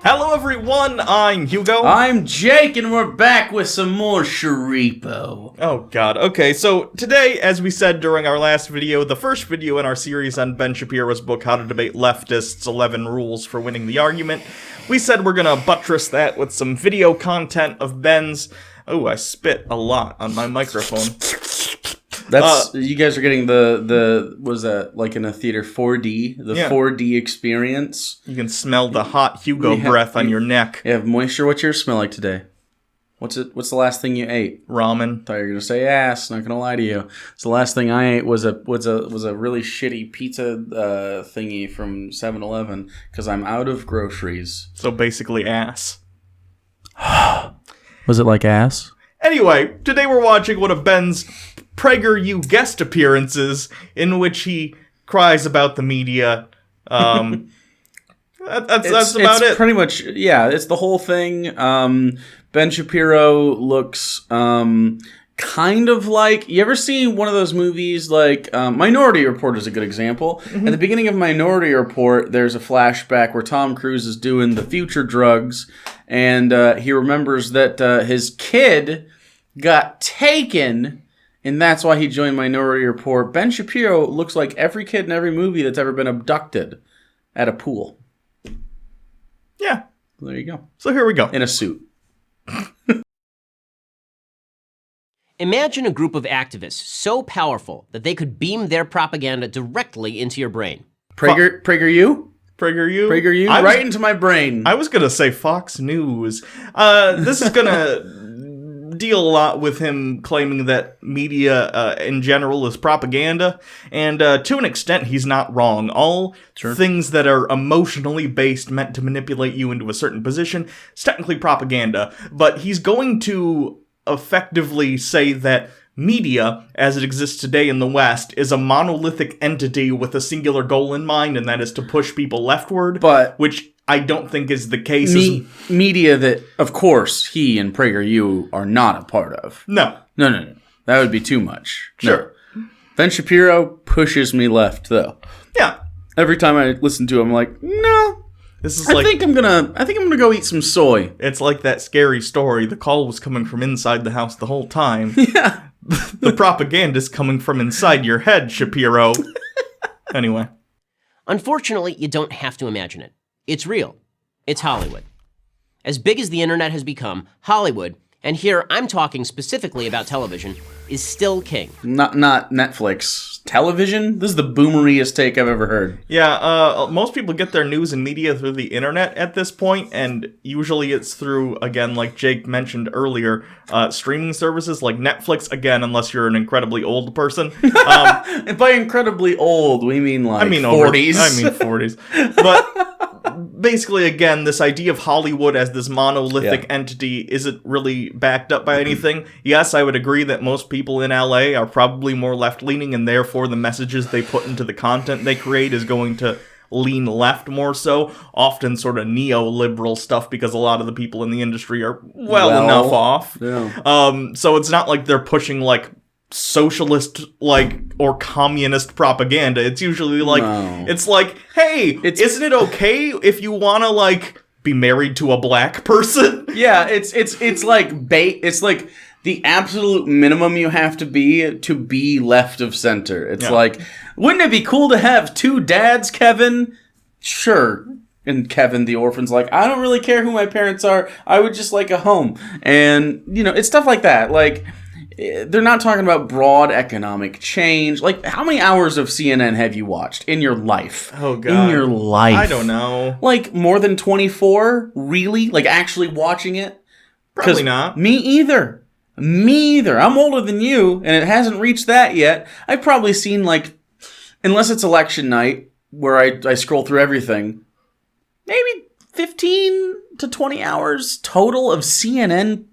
Hello everyone, I'm Hugo. I'm Jake, and we're back with some more Shapiro. Oh god, okay, so today, as we said during our last video, the first video in our series on Ben Shapiro's book, How to Debate Leftists, 11 Rules for Winning the Argument, we said we're gonna buttress that with some video content of Ben's... Oh, I spit a lot on my microphone. That's you guys are getting the was that like in a theater 4D, the 4D experience. You can smell the hot Hugo breath on your neck. You have moisture. What's your smell like today? What's the last thing you ate? Ramen. Thought you were gonna say ass. Not gonna lie to you. So the last thing I ate was a really shitty pizza thingy from 7-Eleven because I'm out of groceries. So basically ass. Was it like ass? Anyway, today we're watching one of Ben's PragerU guest appearances in which he cries about the media. That's about it. Pretty much, yeah, it's the whole thing. Ben Shapiro looks kind of like... You ever seen one of those movies like... Minority Report is a good example. Mm-hmm. At the beginning of Minority Report, there's a flashback where Tom Cruise is doing the future drugs, and he remembers that his kid got taken... And that's why he joined Minority Report. Ben Shapiro looks like every kid in every movie that's ever been abducted at a pool. Yeah. There you go. So here we go. In a suit. Imagine a group of activists so powerful that they could beam their propaganda directly into your brain. PragerU? PragerU? PragerU? Right into my brain. I was going to say Fox News. This is going to... deal a lot with him claiming that media in general is propaganda, and to an extent he's not wrong. All things that are emotionally based, meant to manipulate you into a certain position, is technically propaganda, but he's going to effectively say that media, as it exists today in the West, is a monolithic entity with a singular goal in mind, and that is to push people leftward, which I don't think is the case. Media that, of course, he and PragerU are not a part of. No. That would be too much. Sure. No. Ben Shapiro pushes me left, though. Yeah. Every time I listen to him, I'm like, no. This is I think I'm gonna go eat some soy. It's like that scary story. The call was coming from inside the house the whole time. Yeah. The propaganda's coming from inside your head, Shapiro. Anyway. Unfortunately, you don't have to imagine it. It's real. It's Hollywood. As big as the internet has become, Hollywood, and here I'm talking specifically about television, is still king. Not Netflix. Television? This is the boomeriest take I've ever heard. Yeah, most people get their news and media through the internet at this point, and usually it's through, again, like Jake mentioned earlier, streaming services like Netflix, again, unless you're an incredibly old person. And by incredibly old, we mean like 40s. I mean 40s. But... basically, again, this idea of Hollywood as this monolithic entity isn't really backed up by anything. Yes, I would agree that most people in LA are probably more left-leaning, and therefore the messages they put into the content they create is going to lean left more so, often sort of neoliberal stuff, because a lot of the people in the industry are well enough off. Yeah. So it's not like they're pushing, like, socialist, like, or communist propaganda. It's usually like, it's like, hey, isn't it okay if you want to, like, be married to a black person? Yeah, it's like it's like the absolute minimum you have to be left of center. It's like, wouldn't it be cool to have two dads, Kevin? Sure. And Kevin, the orphan's like, I don't really care who my parents are. I would just like a home. And, it's stuff like that. Like, they're not talking about broad economic change. Like, how many hours of CNN have you watched in your life? Oh, God. In your life. I don't know. Like, more than 24? Really? Like, actually watching it? Probably not. Me either. I'm older than you, and it hasn't reached that yet. I've probably seen, like, unless it's election night, where I scroll through everything, maybe 15 to 20 hours total of CNN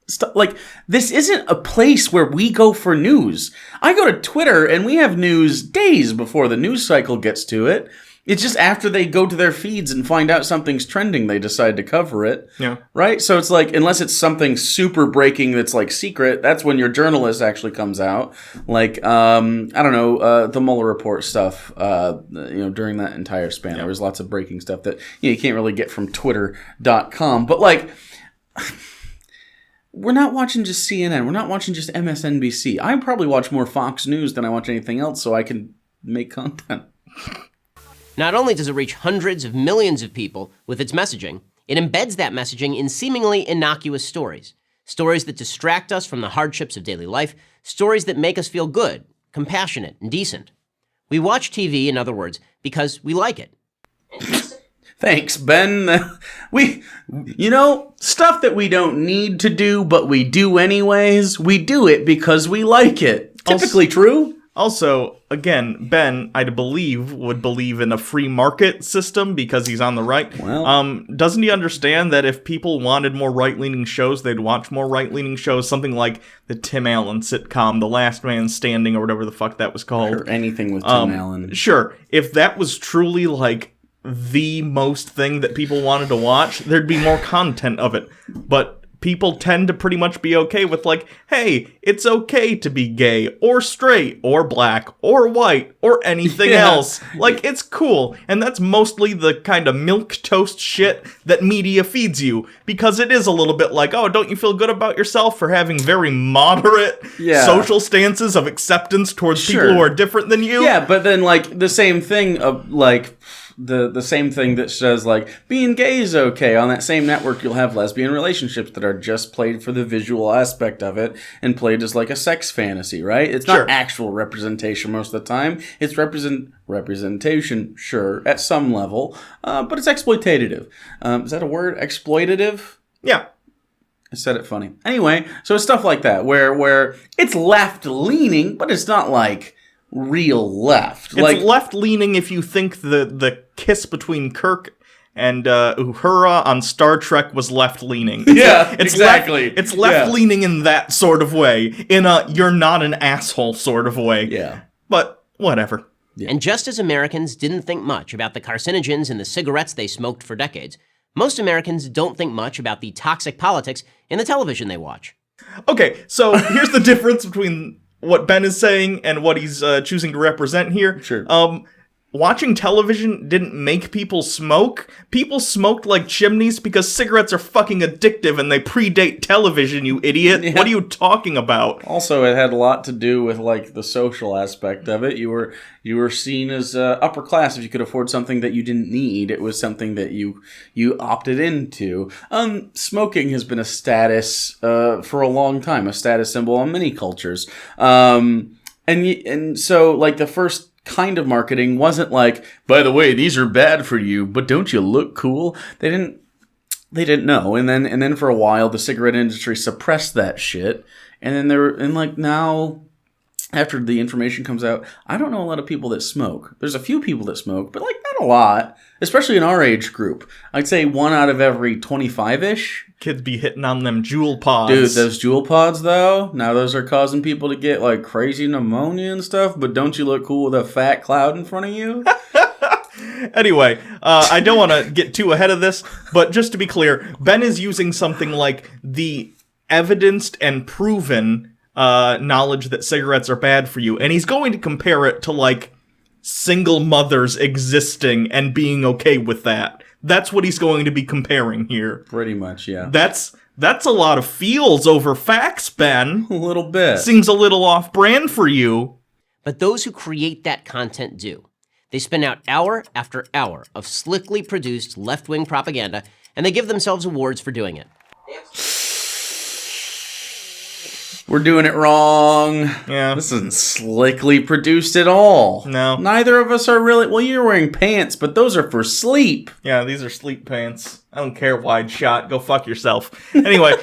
stuff. Like, this isn't a place where we go for news. I go to Twitter and we have news days before the news cycle gets to it. It's just after they go to their feeds and find out something's trending, they decide to cover it. Yeah. Right? So it's like, unless it's something super breaking that's like secret, that's when your journalist actually comes out. Like, I don't know, the Mueller report stuff, during that entire span. There was lots of breaking stuff that you can't really get from Twitter.com. But like, we're not watching just CNN. We're not watching just MSNBC. I probably watch more Fox News than I watch anything else so I can make content. Not only does it reach hundreds of millions of people with its messaging, it embeds that messaging in seemingly innocuous stories. Stories that distract us from the hardships of daily life, stories that make us feel good, compassionate, and decent. We watch TV, in other words, because we like it. Thanks, Ben. Stuff that we don't need to do, but we do anyways, we do it because we like it. Typically true. Also, again, Ben, I believe, would believe in a free market system because he's on the right. Well, doesn't he understand that if people wanted more right-leaning shows, they'd watch more right-leaning shows? Something like the Tim Allen sitcom, The Last Man Standing, or whatever the fuck that was called. Or anything with Tim Allen. Sure. If that was truly, like, the most thing that people wanted to watch, there'd be more content of it. But people tend to pretty much be okay with, like, hey, it's okay to be gay, or straight, or black, or white, or anything else. Like, it's cool. And that's mostly the kind of milquetoast shit that media feeds you. Because it is a little bit like, oh, don't you feel good about yourself for having very moderate social stances of acceptance towards people who are different than you? Yeah, but then, like, the same thing of, like, the same thing that says, like, being gay is okay. On that same network, you'll have lesbian relationships that are just played for the visual aspect of it and played as, like, a sex fantasy, right? It's not actual representation most of the time. It's representation, sure, at some level, but it's exploitative. Is that a word? Exploitative? Yeah. I said it funny. Anyway, so it's stuff like that, where it's left-leaning, but it's not, like, real left. It's left-leaning if you think the kiss between Kirk and Uhura on Star Trek was left-leaning. Exactly. It's left-leaning in that sort of way, in a you're not an asshole sort of way. Yeah. But whatever. Yeah. And just as Americans didn't think much about the carcinogens in the cigarettes they smoked for decades, most Americans don't think much about the toxic politics in the television they watch. Okay, so here's the difference between what Ben is saying and what he's choosing to represent here. Sure. Watching television didn't make people smoke. People smoked like chimneys because cigarettes are fucking addictive and they predate television, you idiot. Yeah. What are you talking about? Also, it had a lot to do with, like, the social aspect of it. You were seen as upper class if you could afford something that you didn't need. It was something that you opted into. Smoking has been a status for a long time, a status symbol in many cultures. And so, like, the first kind of marketing wasn't like, by the way, these are bad for you, but don't you look cool? They didn't know. And then for a while the cigarette industry suppressed that shit. And then now, after the information comes out, I don't know a lot of people that smoke. There's a few people that smoke, but, like, not a lot. Especially in our age group. I'd say 1 out of every 25-ish. Kids be hitting on them Juul pods. Dude, those Juul pods, though, now those are causing people to get, like, crazy pneumonia and stuff, but don't you look cool with a fat cloud in front of you? Anyway, I don't want to get too ahead of this, but just to be clear, Ben is using something like the evidenced and proven knowledge that cigarettes are bad for you, and he's going to compare it to, like, single mothers existing and being okay with that. That's what he's going to be comparing here. Pretty much, yeah. That's a lot of feels over facts, Ben. A little bit. Seems a little off-brand for you. But those who create that content do. They spin out hour after hour of slickly produced left-wing propaganda, and they give themselves awards for doing it. We're doing it wrong. Yeah. This isn't slickly produced at all. No. Neither of us are really... Well, you're wearing pants, but those are for sleep. Yeah, these are sleep pants. I don't care, wide shot. Go fuck yourself. Anyway,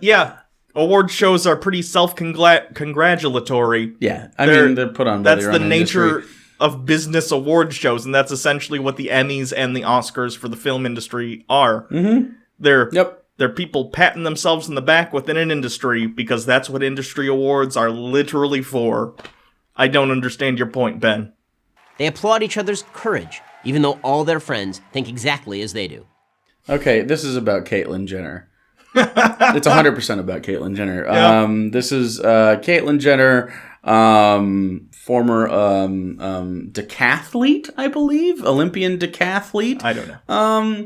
yeah. Award shows are pretty self-congratulatory. Yeah, I mean, they're put on by That's the nature of business award shows, and that's essentially what the Emmys and the Oscars for the film industry are. Mm-hmm. They're people patting themselves in the back within an industry because that's what industry awards are literally for. I don't understand your point, Ben. They applaud each other's courage, even though all their friends think exactly as they do. Okay, this is about Caitlyn Jenner. It's 100% about Caitlyn Jenner. Yeah. This is Caitlyn Jenner, former decathlete, I believe, Olympian decathlete. I don't know.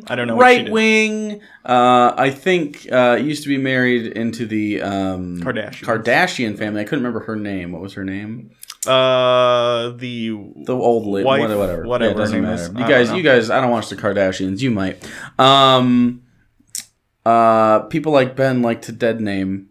I don't know. Right wing. I think used to be married into the Kardashian family. I couldn't remember her name. What was her name? The old lady, wife, whatever. Whatever Yeah, it doesn't her name matter. is. You guys. I don't watch the Kardashians. You might. People like Ben like to dead name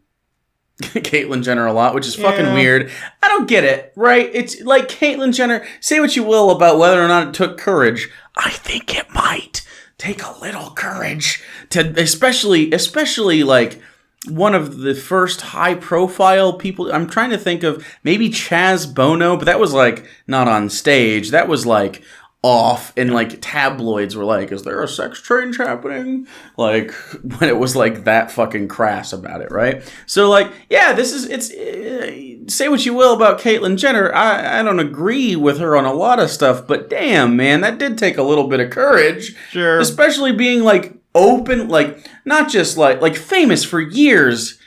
Caitlyn Jenner a lot, which is fucking weird. I don't get it, right? It's like Caitlyn Jenner, say what you will about whether or not it took courage. I think it might take a little courage to, especially like one of the first high profile people. I'm trying to think of maybe Chaz Bono, but that was like not on stage. That was like off, and like tabloids were like, is there a sex change happening? Like when it was like that fucking crass about it, right? So like, yeah, say what you will about Caitlyn Jenner. I don't agree with her on a lot of stuff, but damn, man, that did take a little bit of courage. Sure. Especially being like open, like not just like famous for years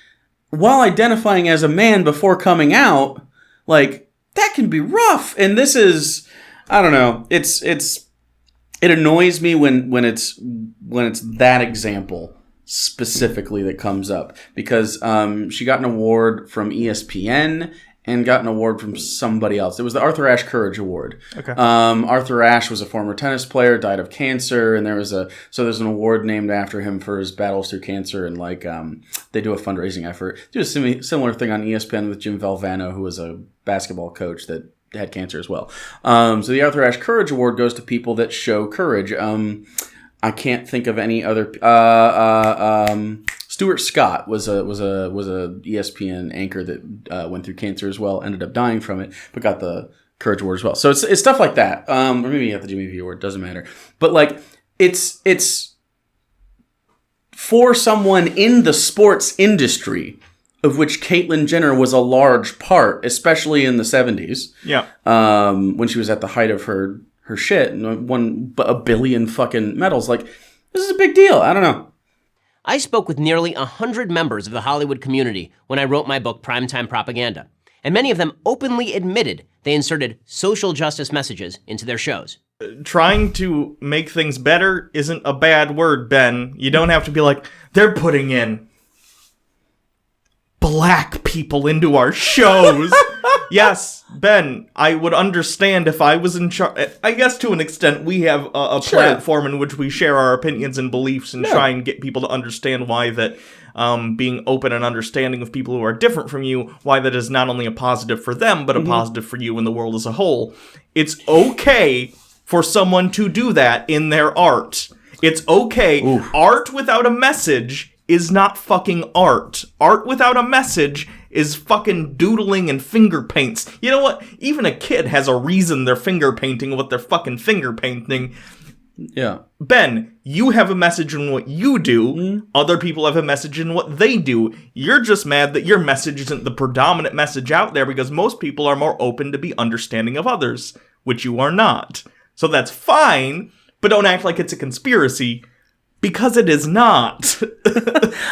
while identifying as a man before coming out. Like that can be rough. And this is, I don't know. It annoys me when it's that example specifically that comes up, because she got an award from ESPN and got an award from somebody else. It was the Arthur Ashe Courage Award. Okay. Arthur Ashe was a former tennis player, died of cancer, and there's an award named after him for his battles through cancer, and like they do a fundraising effort. They do a similar thing on ESPN with Jim Valvano, who was a basketball coach that had cancer as well. So the Arthur Ashe Courage Award goes to people that show courage. I can't think of any other. Stuart Scott was a ESPN anchor that went through cancer as well, ended up dying from it, but got the Courage Award as well. So it's stuff like that. Or maybe you have the Jimmy V Award. Doesn't matter. But like it's for someone in the sports industry, of which Caitlyn Jenner was a large part, especially in the 70s. Yeah. When she was at the height of her shit and won a billion fucking medals. Like, this is a big deal. I don't know. I spoke with nearly 100 members of the Hollywood community when I wrote my book, Primetime Propaganda, and many of them openly admitted they inserted social justice messages into their shows. Trying to make things better isn't a bad word, Ben. You don't have to be like, they're putting in black people into our shows. Yes, Ben, I would understand if I was in charge. I guess to an extent we have a platform in which we share our opinions and beliefs and try and get people to understand why that being open and understanding of people who are different from you, why that is not only a positive for them, but a positive for you and the world as a whole. It's okay for someone to do that in their art. It's okay. Oof. Art without a message is not fucking art. Art without a message is fucking doodling and finger paints. You know what? Even a kid has a reason they're finger painting what they're fucking finger painting. Yeah. Ben, you have a message in what you do. Other people have a message in what they do. You're just mad that your message isn't the predominant message out there because most people are more open to be understanding of others, which you are not. So that's fine, but don't act like it's a conspiracy. Because it is not.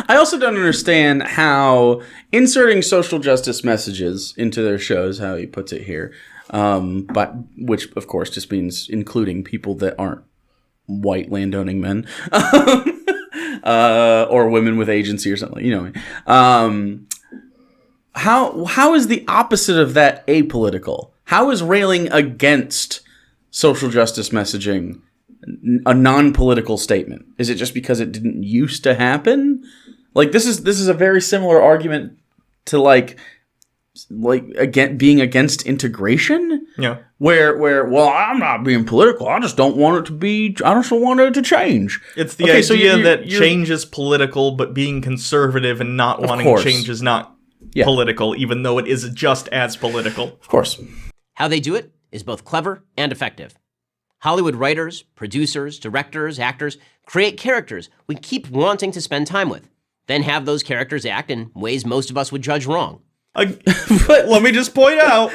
I also don't understand how inserting social justice messages into their shows, how he puts it here, but which of course just means including people that aren't white landowning men, or women with agency or something. You know, how is the opposite of that apolitical? How is railing against social justice messaging a non-political statement? Is it just because it didn't used to happen? Like this is a very similar argument to like again being against integration. Yeah. Where well, I'm not being political. I just don't want it to be. I just don't want it to change. It's the idea that change is political, but being conservative and not wanting change is not political, even though it is just as political. Of course. How they do it is both clever and effective. Hollywood writers, producers, directors, actors create characters we keep wanting to spend time with, then have those characters act in ways most of us would judge wrong. Let me just point out,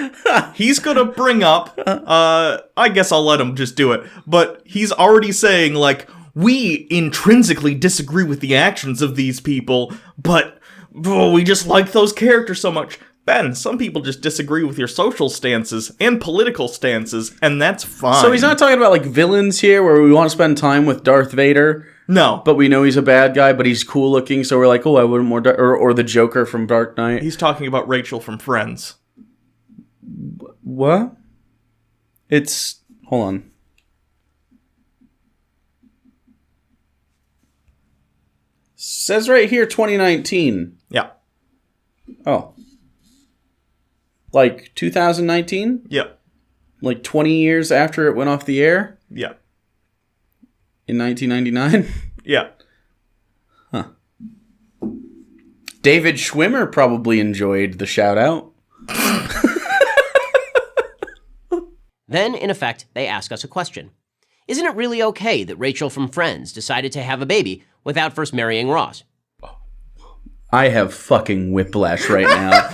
he's going to bring up, I guess I'll let him just do it, but he's already saying, like, we intrinsically disagree with the actions of these people, but we just like those characters so much. Ben, some people just disagree with your social stances and political stances, and that's fine. So he's not talking about, like, villains here, where we want to spend time with Darth Vader? No. But we know he's a bad guy, but he's cool looking, so we're like, oh, I wouldn't more... Or the Joker from Dark Knight. He's talking about Rachel from Friends. What? It's... Hold on. Says right here, 2019. Yeah. Oh. Like 2019? Yeah. Like 20 years after it went off the air? Yeah. In 1999? Yeah. Huh. David Schwimmer probably enjoyed the shout-out. Then, in effect, they ask us a question. Isn't it really okay that Rachel from Friends decided to have a baby without first marrying Ross? I have fucking whiplash right now.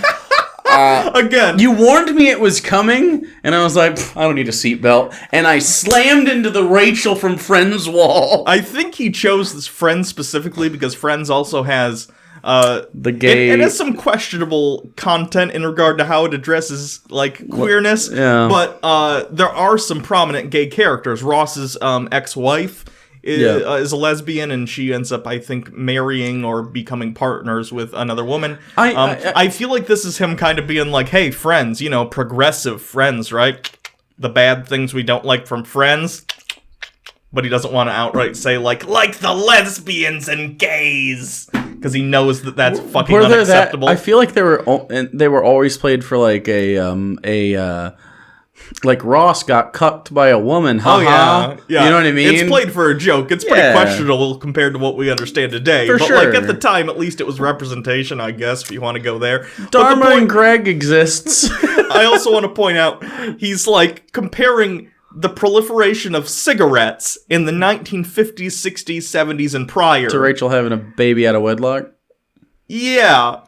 Again. You warned me it was coming, and I was like, I don't need a seatbelt. And I slammed into the Rachel from Friends wall. I think he chose this Friends specifically because Friends also has... the gay... It has some questionable content in regard to how it addresses, like, queerness. Yeah. But there are some prominent gay characters. Ross's ex-wife is a lesbian, and she ends up, I think, marrying or becoming partners with another woman. I feel like this is him kind of being like, hey, Friends, you know, progressive Friends, right? The bad things we don't like from Friends. But he doesn't want to outright say, like the lesbians and gays, because he knows that that's fucking unacceptable. I feel like they were always played for like like Ross got cucked by a woman. Oh yeah. You know what I mean? It's played for a joke. It's pretty questionable compared to what we understand today. For but sure. like at the time, at least it was representation, I guess, if you want to go there. Dharma and Greg exists. I also want to point out, he's like comparing the proliferation of cigarettes in the 1950s, 60s, 70s, and prior. To Rachel having a baby out of wedlock? Yeah.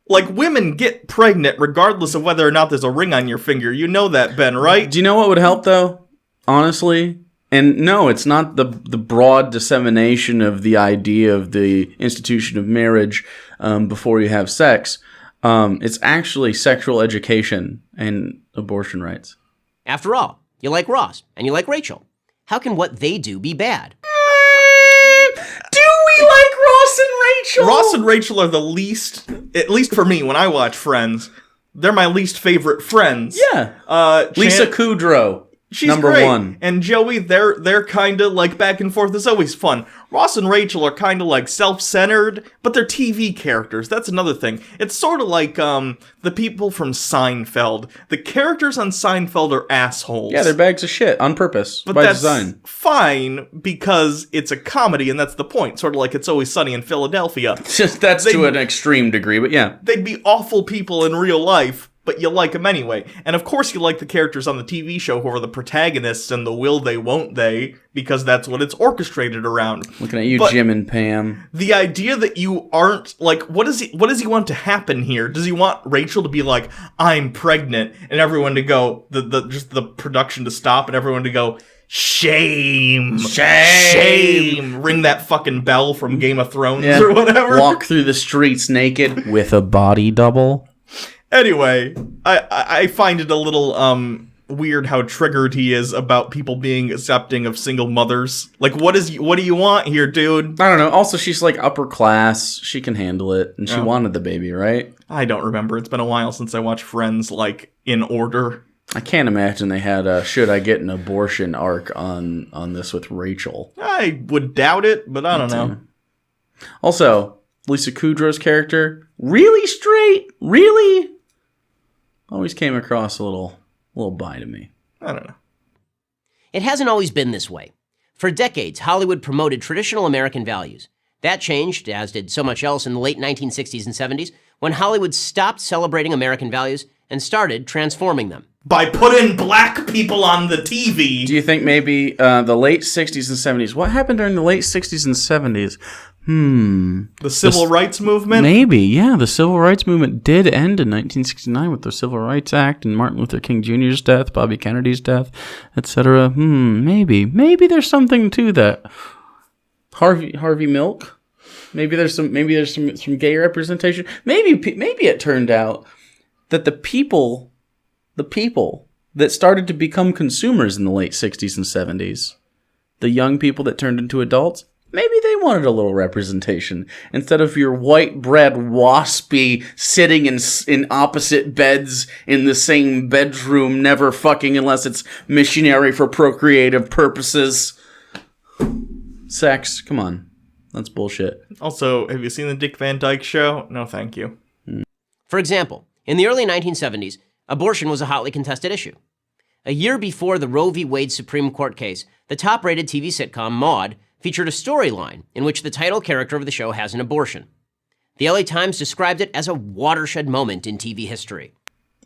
Like, women get pregnant regardless of whether or not there's a ring on your finger. You know that, Ben, right? Do you know what would help, though? Honestly? And no, it's not the broad dissemination of the idea of the institution of marriage before you have sex. It's actually sexual education and abortion rights. After all, you like Ross, and you like Rachel. How can what they do be bad? Do we like Ross and Rachel? Ross and Rachel are the least, at least for me, when I watch Friends, they're my least favorite friends. Yeah. Lisa Kudrow. She's number great. one. And Joey, they're kind of like back and forth. It's always fun. Ross and Rachel are kind of like self-centered, but they're TV characters. That's another thing. It's sort of like the people from Seinfeld. The characters on Seinfeld are assholes. Yeah, they're bags of shit on purpose, but by that's design. Fine because it's a comedy, and that's the point. Sort of like It's Always Sunny in Philadelphia. That's to an extreme degree, but yeah. They'd be awful people in real life, but you like them anyway. And of course you like the characters on the TV show who are the protagonists and the will they, won't they, because that's what it's orchestrated around. Looking at you, but Jim and Pam. The idea that you aren't, like, what does he want to happen here? Does he want Rachel to be like, I'm pregnant, and everyone to go, just the production to stop, and everyone to go, Shame! Ring that fucking bell from Game of Thrones or whatever. Walk through the streets naked with a body double. Anyway, I find it a little weird how triggered he is about people being accepting of single mothers. Like, what do you want here, dude? I don't know. Also, she's like upper class. She can handle it, and she wanted the baby, right? I don't remember. It's been a while since I watched Friends, like, in order. I can't imagine they had a should I get an abortion arc on this with Rachel. I would doubt it, but I don't know. Also, Lisa Kudrow's character, really straight, really always came across a little bi to me. I don't know. It hasn't always been this way. For decades, Hollywood promoted traditional American values. That changed, as did so much else, in the late 1960s and 70s, when Hollywood stopped celebrating American values and started transforming them. By putting black people on the TV. Do you think maybe the late 60s and 70s, what happened during the late 60s and 70s? The civil rights movement? Maybe, yeah. The civil rights movement did end in 1969 with the Civil Rights Act and Martin Luther King Jr.'s death, Bobby Kennedy's death, etc. Maybe. Maybe there's something to that. Harvey Milk? Maybe there's some gay representation. Maybe it turned out that the people that started to become consumers in the late 60s and 70s, the young people that turned into adults, maybe they wanted a little representation. Instead of your white bread waspy sitting in opposite beds in the same bedroom, never fucking unless it's missionary for procreative purposes. Sex, come on. That's bullshit. Also, have you seen the Dick Van Dyke Show? No, thank you. For example, in the early 1970s, abortion was a hotly contested issue. A year before the Roe v. Wade Supreme Court case, the top-rated TV sitcom Maude featured a storyline in which the title character of the show has an abortion. The LA Times described it as a watershed moment in TV history.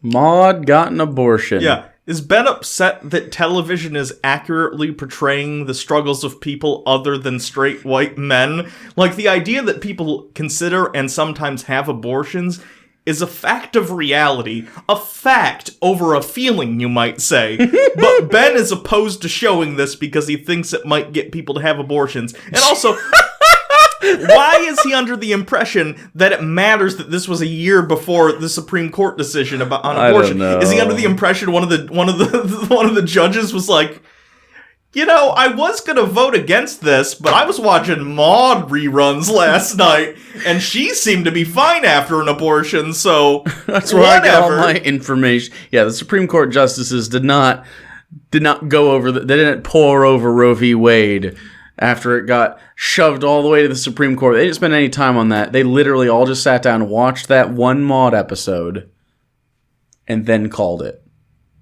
Maude got an abortion. Yeah. Is Ben upset that television is accurately portraying the struggles of people other than straight white men? Like, the idea that people consider and sometimes have abortions is a fact of reality. A fact over a feeling, you might say. But Ben is opposed to showing this because he thinks it might get people to have abortions. And also, why is he under the impression that it matters that this was a year before the Supreme Court decision on abortion? I don't know. Is he under the impression one of the judges was like, you know, I was going to vote against this, but I was watching Maude reruns last night, and she seemed to be fine after an abortion, so that's where I got all my information. Yeah, the Supreme Court justices did not go over, they didn't pour over Roe v. Wade after it got shoved all the way to the Supreme Court. They didn't spend any time on that. They literally all just sat down and watched that one Maude episode and then called it.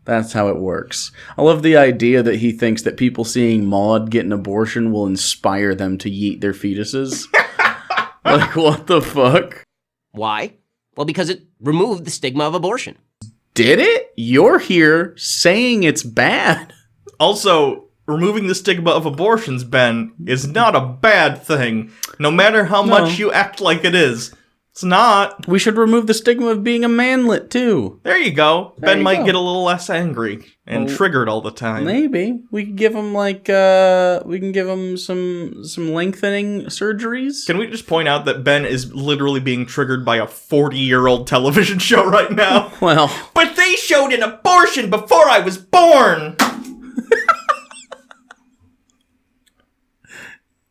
That's how it works. I love the idea that he thinks that people seeing Maude get an abortion will inspire them to yeet their fetuses. Like, what the fuck? Why? Well, because it removed the stigma of abortion. Did it? You're here saying it's bad. Also, removing the stigma of abortions, Ben, is not a bad thing. No matter how much you act like it is. It's not. We should remove the stigma of being a manlet, too. There you go. Ben might get a little less angry and triggered all the time. Maybe. We could give him, some lengthening surgeries. Can we just point out that Ben is literally being triggered by a 40-year-old television show right now? Well. But they showed an abortion before I was born!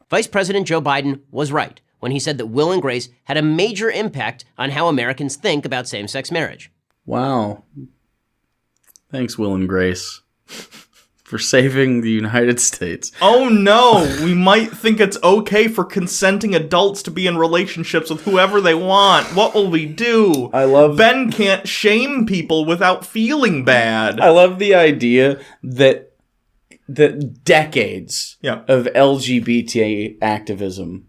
Vice President Joe Biden was right when he said that Will and Grace had a major impact on how Americans think about same-sex marriage. Wow. Thanks, Will and Grace, for saving the United States. Oh no, we might think it's okay for consenting adults to be in relationships with whoever they want. What will we do? Ben can't shame people without feeling bad. I love the idea that decades of LGBT activism.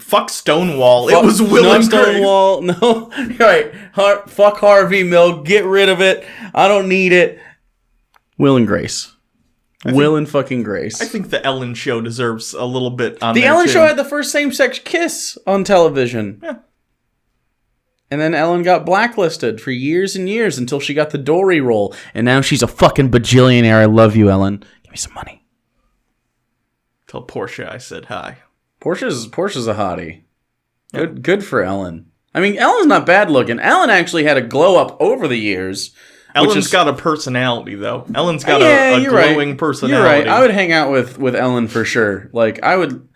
Fuck Stonewall. It was Will and Grace. Stonewall. No, right. Fuck Harvey Milk. Get rid of it. I don't need it. Will and Grace. Will and fucking Grace. I think the Ellen Show deserves a little bit on the there Ellen too. Show had the first same-sex kiss on television. Yeah. And then Ellen got blacklisted for years and years until she got the Dory role. And now she's a fucking bajillionaire. I love you, Ellen. Give me some money. Tell Portia I said hi. Portia's a hottie. Good for Ellen. I mean, Ellen's not bad looking. Ellen actually had a glow up over the years. Ellen's got a personality, though. Ellen's got a glowing personality. You're right. I would hang out with Ellen for sure. Like, I would...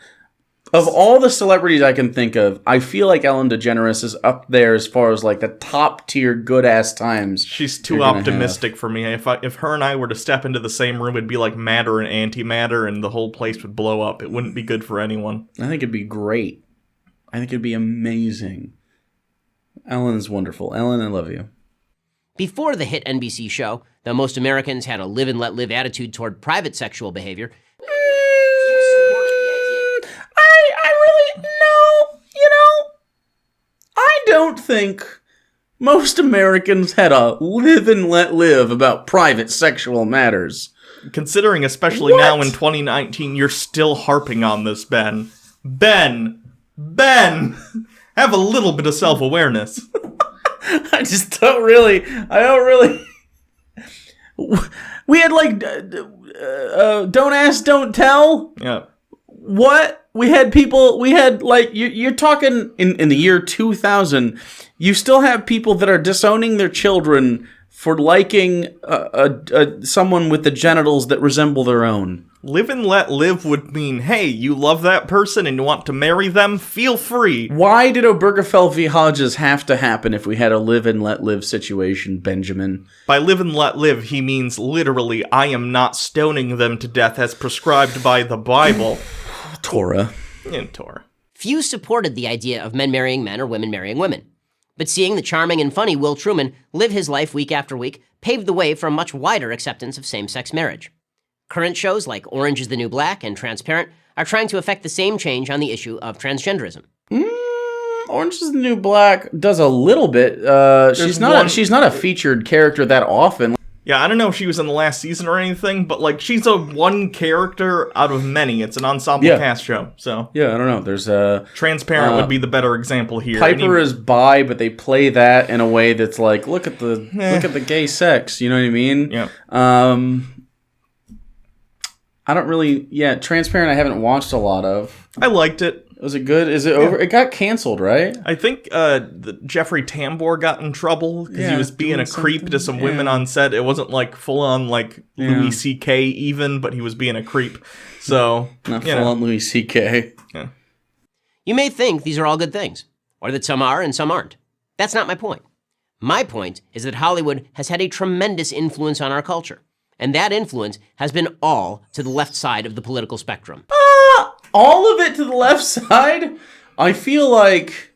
Of all the celebrities I can think of, I feel like Ellen DeGeneres is up there as far as, like, the top-tier good-ass times. She's too optimistic for me. If her and I were to step into the same room, it'd be like matter and antimatter, and the whole place would blow up. It wouldn't be good for anyone. I think it'd be great. I think it'd be amazing. Ellen's wonderful. Ellen, I love you. Before the hit NBC show, though most Americans had a live and let live attitude toward private sexual behavior, I don't think most Americans had a live and let live about private sexual matters. Considering, especially now in 2019, you're still harping on this, Ben. Ben! Ben, have a little bit of self-awareness. I don't really. We had like, don't ask, don't tell. Yeah. What? We had like, you're talking in the year 2000, you still have people that are disowning their children for liking someone with the genitals that resemble their own. Live and let live would mean, hey, you love that person and you want to marry them? Feel free. Why did Obergefell v. Hodges have to happen if we had a live and let live situation, Benjamin? By live and let live, he means literally, I am not stoning them to death as prescribed by the Bible. Torah. In Torah. Few supported the idea of men marrying men or women marrying women. But seeing the charming and funny Will Truman live his life week after week paved the way for a much wider acceptance of same-sex marriage. Current shows like Orange is the New Black and Transparent are trying to effect the same change on the issue of transgenderism. Orange is the New Black does a little bit. She's not a featured character that often. Yeah, I don't know if she was in the last season or anything, but like she's a one character out of many. It's an ensemble cast show, so yeah, I don't know. There's Transparent would be the better example here. Piper is bi, but they play that in a way that's like, look at the gay sex. You know what I mean? Yeah. I don't really. Yeah, Transparent. I haven't watched a lot of. I liked it. Was it good? Is it over? It got canceled, right? I think Jeffrey Tambor got in trouble because he was being a creep to some women on set. It wasn't like full on like Louis C.K. even, but he was being a creep. So not full on Louis C.K. Yeah. You may think these are all good things, or that some are and some aren't. That's not my point. My point is that Hollywood has had a tremendous influence on our culture, and that influence has been all to the left side of the political spectrum. All of it to the left side? I feel like...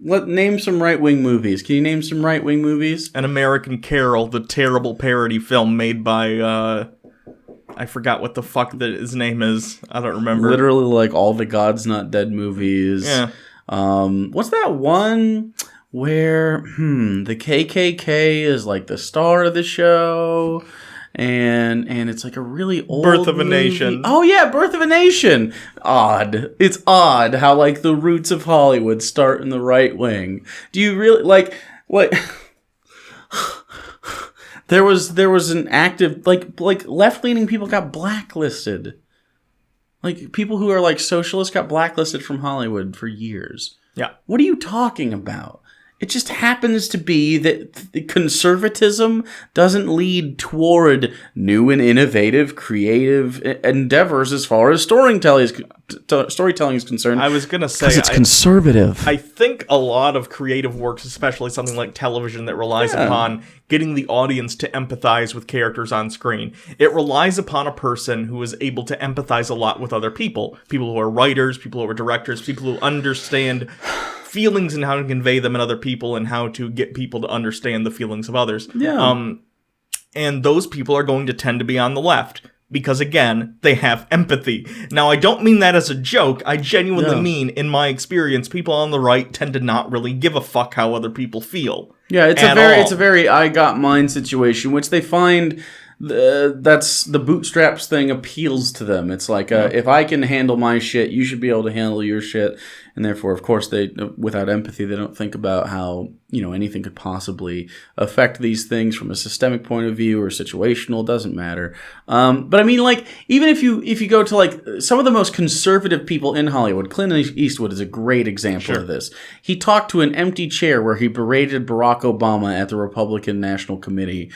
name some right-wing movies. Can you name some right-wing movies? An American Carol, the terrible parody film made by, I forgot what the fuck his name is. I don't remember. Literally like all the God's Not Dead movies. Yeah. What's that one where, the KKK is like the star of the show... And it's like a really old Birth of a movie. Nation. Oh yeah, Birth of a Nation. Odd. It's odd how like the roots of Hollywood start in the right wing. Do you really like what? There was an active like left leaning people got blacklisted. Like people who are like socialists got blacklisted from Hollywood for years. Yeah. What are you talking about? It just happens to be that conservatism doesn't lead toward new and innovative, creative endeavors as far as storytelling is concerned. I was going to say... it's conservative. I think a lot of creative works, especially something like television that relies upon getting the audience to empathize with characters on screen. It relies upon a person who is able to empathize a lot with other people. People who are writers, people who are directors, people who understand... feelings and how to convey them in other people and how to get people to understand the feelings of others. Yeah. And those people are going to tend to be on the left because, again, they have empathy. Now, I don't mean that as a joke. I genuinely mean, in my experience, people on the right tend to not really give a fuck how other people feel. Yeah, it's a very I got mine situation, which they find... that's the bootstraps thing appeals to them. It's like, if I can handle my shit, you should be able to handle your shit. And therefore, of course, they, without empathy, they don't think about how, anything could possibly affect these things from a systemic point of view or situational. It doesn't matter. But I mean, like, even if you go to like some of the most conservative people in Hollywood, Clint Eastwood is a great example of this. He talked to an empty chair where he berated Barack Obama at the Republican National Committee.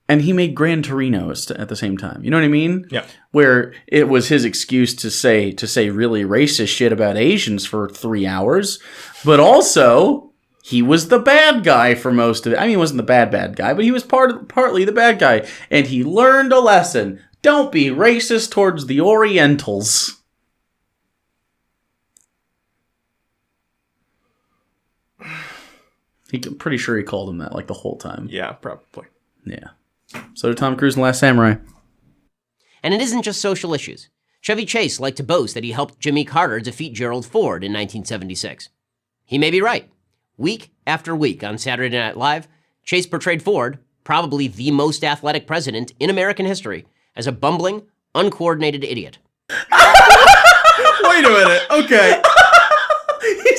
And he made Gran Torino at the same time. You know what I mean? Yeah. Where it was his excuse to say really racist shit about Asians for 3 hours. But also, he was the bad guy for most of it. I mean, he wasn't the bad guy, but he was partly the bad guy. And he learned a lesson. Don't be racist towards the Orientals. I'm pretty sure he called him that like the whole time. Yeah, probably. Yeah. So did Tom Cruise in Last Samurai. And it isn't just social issues. Chevy Chase liked to boast that he helped Jimmy Carter defeat Gerald Ford in 1976. He may be right. Week after week on Saturday Night Live, Chase portrayed Ford, probably the most athletic president in American history, as a bumbling, uncoordinated idiot. Wait a minute. Okay.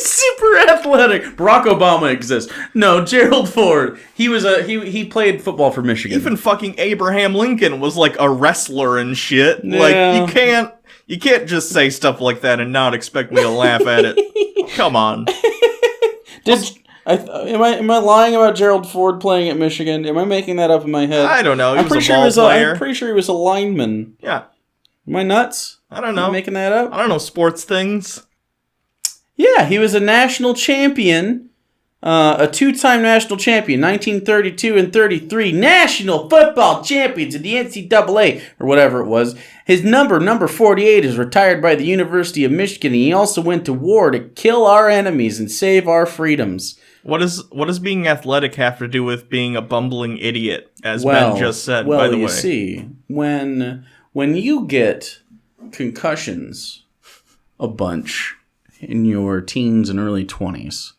He's super athletic. Barack Obama exists. No, Gerald Ford. He played football for Michigan. Even fucking Abraham Lincoln was like a wrestler and shit. Yeah. Like you can't just say stuff like that and not expect me to laugh at it. Come on. Am I lying about Gerald Ford playing at Michigan? Am I making that up in my head? I don't know. I'm pretty sure he was a lineman. Yeah. Am I nuts? I don't know. Am I making that up? I don't know sports things. Yeah, he was a national champion, a two-time national champion, 1932 and 33, national football champions in the NCAA, or whatever it was. His number 48, is retired by the University of Michigan, and he also went to war to kill our enemies and save our freedoms. What does being athletic have to do with being a bumbling idiot, as Ben just said, by the way? Well, you see, when you get concussions a bunch in your teens and early 20s,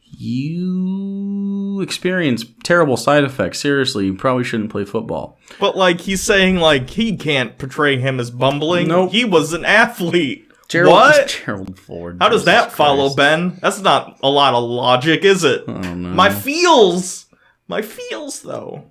you experience terrible side effects. Seriously, you probably shouldn't play football. But, like, he's saying, like, he can't portray him as bumbling. Nope. He was an athlete. Gerald Ford. How does that follow, Ben? That's not a lot of logic, is it? I don't know. My feels, though.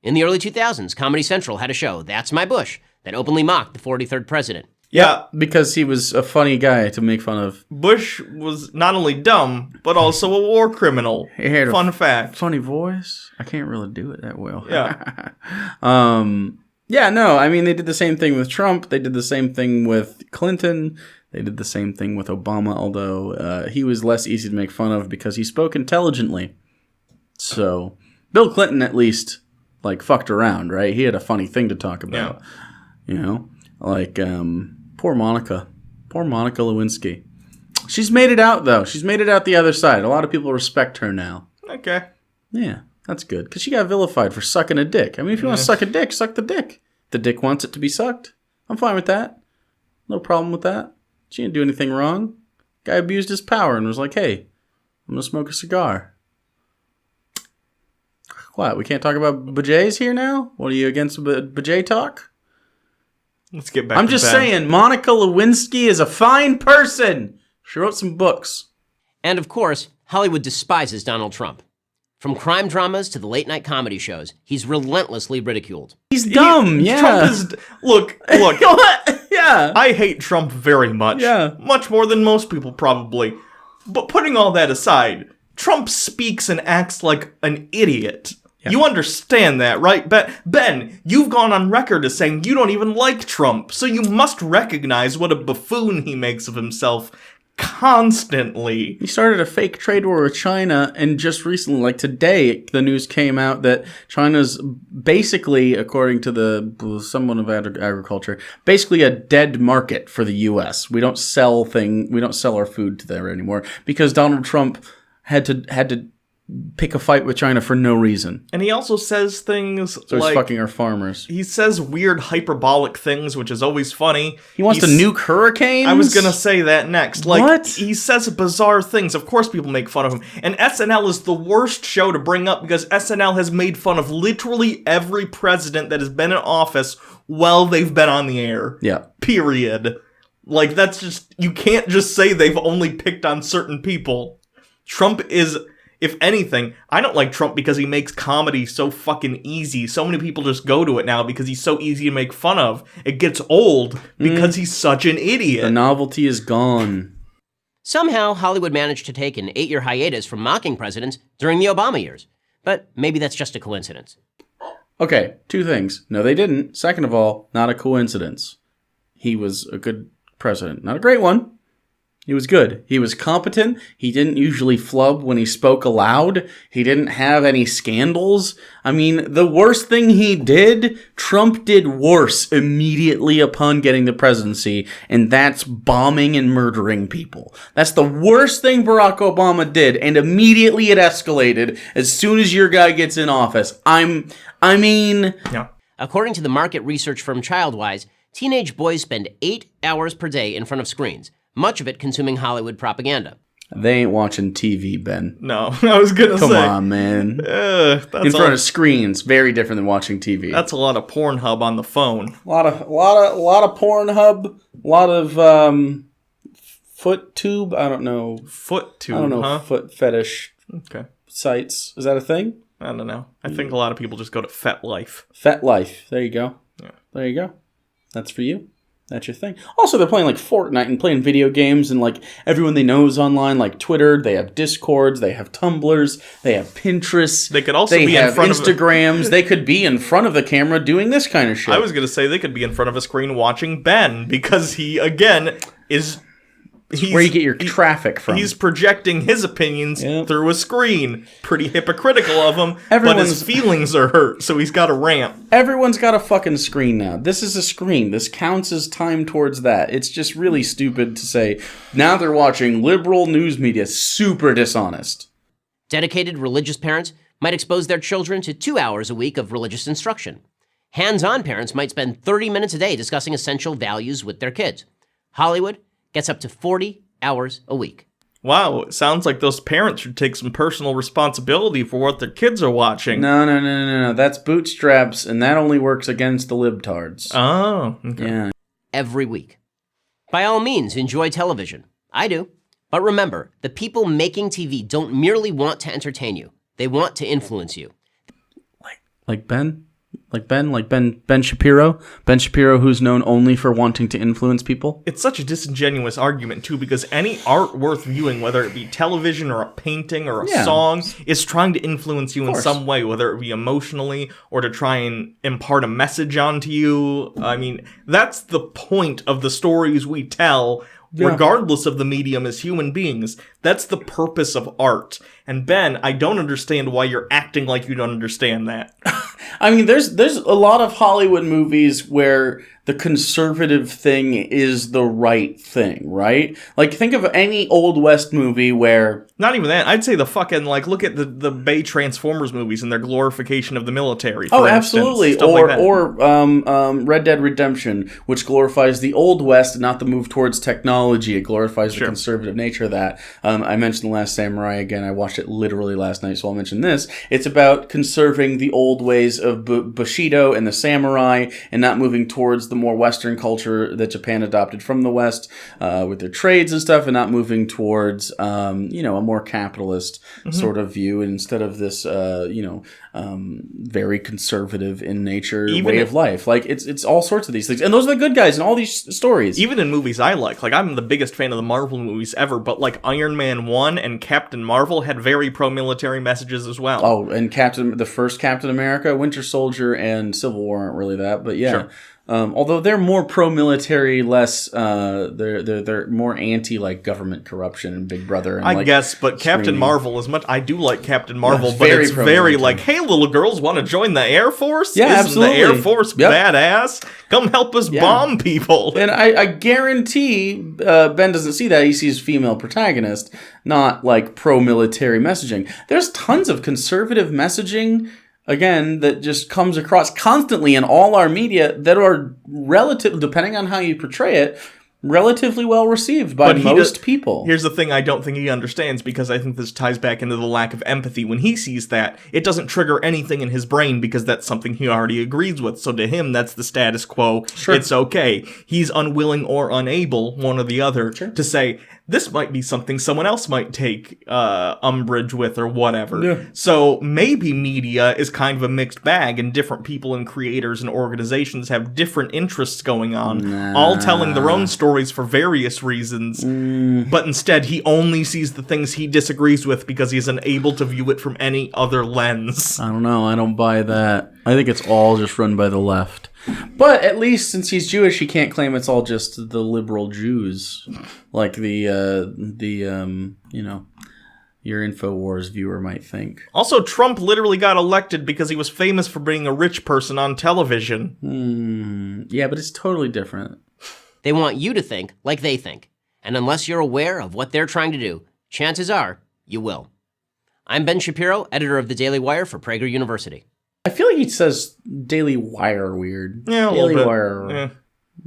In the early 2000s, Comedy Central had a show, That's My Bush, that openly mocked the 43rd president. Yeah, because he was a funny guy to make fun of. Bush was not only dumb, but also a war criminal. He had Fun fact. Funny voice. I can't really do it that well. Yeah. Yeah, no, I mean, they did the same thing with Trump. They did the same thing with Clinton. They did the same thing with Obama, although he was less easy to make fun of because he spoke intelligently. So, Bill Clinton at least, like, fucked around, right? He had a funny thing to talk about. Yeah. You know? Like, poor Monica. Poor Monica Lewinsky. She's made it out, though. She's made it out the other side. A lot of people respect her now. Okay. Yeah, that's good. Because she got vilified for sucking a dick. I mean, if you want to suck a dick, suck the dick. The dick wants it to be sucked. I'm fine with that. No problem with that. She didn't do anything wrong. Guy abused his power and was like, hey, I'm going to smoke a cigar. What, we can't talk about bajets here now? What, are you against bajet talk? Let's get back I'm to just Ben. saying, Monica Lewinsky is a fine person. She wrote some books. And of course, Hollywood despises Donald Trump. From crime dramas to the late-night comedy shows, he's relentlessly ridiculed. He's dumb, yeah. Trump is... Look. What? Yeah. I hate Trump very much. Yeah. Much more than most people, probably. But putting all that aside, Trump speaks and acts like an idiot. Yeah. You understand that, right? Ben, you've gone on record as saying you don't even like Trump, so you must recognize what a buffoon he makes of himself constantly. He started a fake trade war with China, and just recently, like today, the news came out that China's basically, according to someone of agriculture, basically a dead market for the U.S. We don't sell our food to there anymore because Donald Trump had to pick a fight with China for no reason. And he also says things so like... he's fucking our farmers. He says weird hyperbolic things, which is always funny. He wants to nuke hurricanes? I was going to say that next. Like, what? He says bizarre things. Of course people make fun of him. And SNL is the worst show to bring up because SNL has made fun of literally every president that has been in office while they've been on the air. Yeah. Period. Like, that's just... You can't just say they've only picked on certain people. Trump is... If anything, I don't like Trump because he makes comedy so fucking easy. So many people just go to it now because he's so easy to make fun of. It gets old because he's such an idiot. The novelty is gone. Somehow, Hollywood managed to take an 8-year hiatus from mocking presidents during the Obama years. But maybe that's just a coincidence. Okay, two things. No, they didn't. Second of all, not a coincidence. He was a good president. Not a great one. He was good. He was competent. He didn't usually flub when he spoke aloud. He didn't have any scandals. I mean, the worst thing he did, Trump did worse immediately upon getting the presidency, and that's bombing and murdering people. That's the worst thing Barack Obama did, and immediately it escalated as soon as your guy gets in office. Yeah. According to the market research firm Childwise, teenage boys spend 8 hours per day in front of screens, much of it consuming Hollywood propaganda. They ain't watching TV, Ben. No, I was going to say. Come on, man. In front of screens, very different than watching TV. That's a lot of Pornhub on the phone. A lot of Pornhub, a lot of foot tube. I don't know. Foot tube, I don't know. huh? Foot fetish Okay. sites. Is that a thing? I don't know. I think a lot of people just go to FetLife. FetLife. There you go. Yeah. There you go. That's for you. That's your thing. Also, they're playing like Fortnite and playing video games, and like everyone they know is online, like Twitter. They have Discords, they have Tumblrs, they have Pinterest. They could also be in front of Instagrams. They could be in front of the camera doing this kind of shit. I was going to say they could be in front of a screen watching Ben, because he, again, is... where you get your traffic from. He's projecting his opinions through a screen. Pretty hypocritical of him, but his feelings are hurt, so he's got a rant. Everyone's got a fucking screen now. This is a screen. This counts as time towards that. It's just really stupid to say, now they're watching liberal news media. Super dishonest. Dedicated religious parents might expose their children to 2 hours a week of religious instruction. Hands-on parents might spend 30 minutes a day discussing essential values with their kids. Hollywood gets up to 40 hours a week. Wow, it sounds like those parents should take some personal responsibility for what their kids are watching. No. That's bootstraps, and that only works against the libtards. Oh, okay. Yeah. Every week. By all means, enjoy television. I do. But remember, the people making TV don't merely want to entertain you. They want to influence you. Like Ben? Like Ben Shapiro? Ben Shapiro, who's known only for wanting to influence people? It's such a disingenuous argument, too, because any art worth viewing, whether it be television or a painting or a song, is trying to influence you in some way, whether it be emotionally or to try and impart a message onto you. I mean, that's the point of the stories we tell, regardless of the medium, as human beings. That's the purpose of art. And Ben, I don't understand why you're acting like you don't understand that. I mean, there's a lot of Hollywood movies where the conservative thing is the right thing, right? Like, think of any Old West movie where... Not even that. I'd say the fucking, like, look at the Bay Transformers movies and their glorification of the military, for instance. Absolutely. Or Red Dead Redemption, which glorifies the Old West, not the move towards technology. It glorifies the conservative nature of that. I mentioned The Last Samurai again. I watched it literally last night, so I'll mention this. It's about conserving the old ways of Bushido and the samurai and not moving towards the more Western culture that Japan adopted from the West with their trades and stuff, and not moving towards a more capitalist sort of view, and instead of this very conservative in nature way of life. Like, it's all sorts of these things, and those are the good guys in all these stories. Even in movies I like I'm the biggest fan of the Marvel movies ever, but like Iron Man 1 and Captain Marvel had very pro-military messages as well. Oh, and the first Captain America, Winter Soldier, and Civil War aren't really that, but yeah. Sure. Although they're more pro-military, less they're more anti like government corruption and Big Brother. And, I guess, but Captain Marvel, as much I do like Captain Marvel, but it's very like, hey, little girls, want to join the Air Force? Yeah, Isn't absolutely. the Air Force badass? Come help us bomb people. And I guarantee Ben doesn't see that. He sees female protagonist, not like pro-military messaging. There's tons of conservative messaging, again, that just comes across constantly in all our media that are relative, depending on how you portray it, relatively well received by most people. Here's the thing I don't think he understands, because I think this ties back into the lack of empathy. When he sees that, it doesn't trigger anything in his brain because that's something he already agrees with. So to him, that's the status quo. Sure. It's okay. He's unwilling or unable, one or the other, to say, this might be something someone else might take umbrage with or whatever. Yeah. So maybe media is kind of a mixed bag, and different people and creators and organizations have different interests going on, all telling their own stories for various reasons, but instead he only sees the things he disagrees with because he's unable to view it from any other lens. I don't know. I don't buy that. I think it's all just run by the left. But at least since he's Jewish, he can't claim it's all just the liberal Jews, like your InfoWars viewer might think. Also, Trump literally got elected because he was famous for being a rich person on television. Yeah, but it's totally different. They want you to think like they think. And unless you're aware of what they're trying to do, chances are you will. I'm Ben Shapiro, editor of The Daily Wire for Prager University. I feel like he says Daily Wire weird. Yeah, a Daily little bit. Wire. Yeah.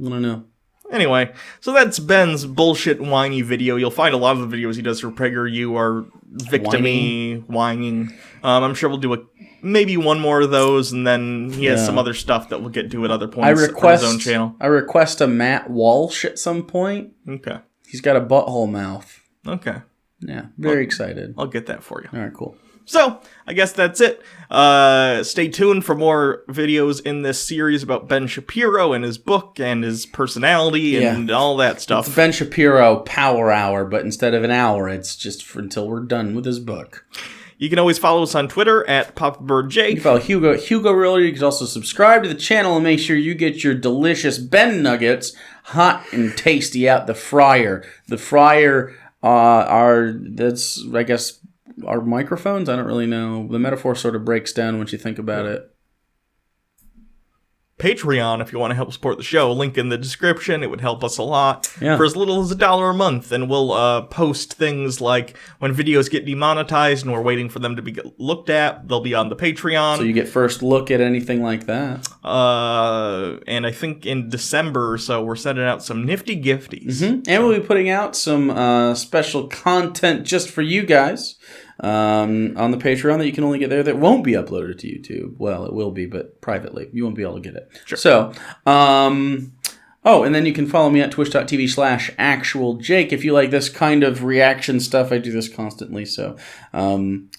I don't know. Anyway, so that's Ben's bullshit whiny video. You'll find a lot of the videos he does for PragerU are victim-y, whining. I'm sure we'll do maybe one more of those, and then he has some other stuff that we'll get to at other points on his own channel. I request a Matt Walsh at some point. Okay. He's got a butthole mouth. Okay. Yeah, very excited. I'll get that for you. All right, cool. So, I guess that's it. Stay tuned for more videos in this series about Ben Shapiro and his book and his personality and all that stuff. It's Ben Shapiro Power Hour, but instead of an hour, it's just until we're done with his book. You can always follow us on Twitter at PapaBirdJake. You can follow Hugo Realtor. You can also subscribe to the channel and make sure you get your delicious Ben Nuggets hot and tasty out the fryer. The fryer that's, I guess, our microphones? I don't really know. The metaphor sort of breaks down once you think about it. Patreon, if you want to help support the show, link in the description. It would help us a lot. Yeah. For as little as $1 a month, and we'll post things like when videos get demonetized and we're waiting for them to be looked at, they'll be on the Patreon. So you get first look at anything like that. And I think in December or so, we're sending out some nifty gifties. Mm-hmm. And we'll be putting out some special content just for you guys. On the Patreon that you can only get there that won't be uploaded to YouTube. Well, it will be, but privately. You won't be able to get it. Sure. So, and then you can follow me at twitch.tv/actualjake if you like this kind of reaction stuff. I do this constantly, so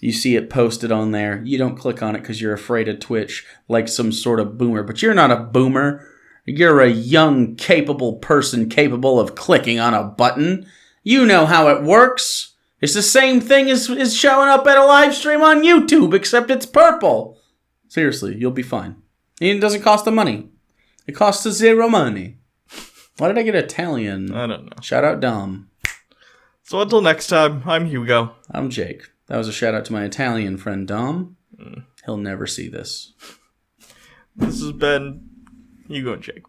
you see it posted on there. You don't click on it because you're afraid of Twitch like some sort of boomer, but you're not a boomer. You're a young, capable person capable of clicking on a button. You know how it works. It's the same thing as showing up at a live stream on YouTube, except it's purple. Seriously, you'll be fine. And it doesn't cost the money. It costs us zero money. Why did I get Italian? I don't know. Shout out Dom. So until next time, I'm Hugo. I'm Jake. That was a shout out to my Italian friend Dom. He'll never see this. This has been Hugo and Jake.